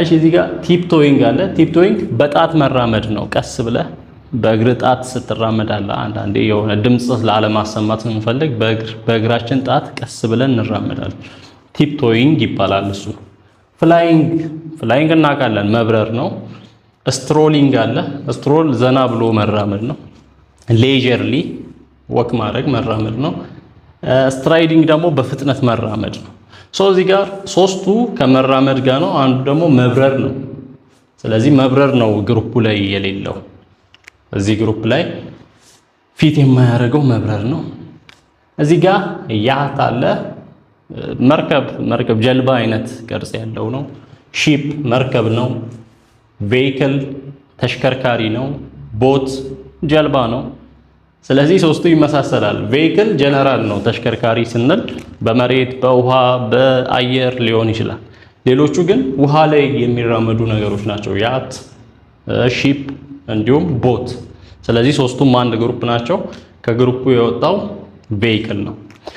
እሺ እዚህ ጋር ቲፕቶይንግ አለ። ቲፕቶይንግ በጣት መራመድ ነው። ቀስ ብለህ በእግር ጣት ስትራመድ አለ። አንዳንዴ የሆነ ድምጽ ላለማሰማት ስንፈልግ በእግራችን ጣት ቀስ ብለን እንራመዳለን። ቲፕቶይንግ ይባላል እሱ። ፍላይንግ እናውቃለን፣ መብረር ነው። ስትሮሊንግ አለ። ስትሮል ዘና ብሎ መራመድ ነው። ሌጀርሊ ወክ ማድረግ መራመድ ነው። ስትራይዲንግ ደግሞ በፍጥነት መራመድ ነው። እዚህ ጋር ሶስቱ ከመራመድ ጋር ነው። አንዱ ደግሞ መብረር ነው። ስለዚህ መብረር ነው ግሩፑ ላይ የሌለው። እዚህ ግሩፕ ላይ ፊት የማያደርገው መብረር ነው። እዚህ ጋር ያት አለ። መርከብ ጀልባ አይነት ቅርጽ ያለው ነው። ሺፕ መርከብ ነው። ቬሂክል ተሽከርካሪ ነው። ቦት ጀልባ ነው። ስለዚህ ሶስቱ ይመሳሰላል። ቬሂክል ጀነራል ነው። ተሽከርካሪ ስንል በመሬት በውሃ በአየር ሊሆን ይችላል። ሌሎቹ ግን ውሃ ላይ የሚራመዱ ነገሮች ናቸው። ያት፣ ሺፕ እንዲሁም ቦት። ስለዚህ ሶስቱም አንድ ግሩፕ ናቸው። ከግሩፑ የወጣው ቬሂክል ነው።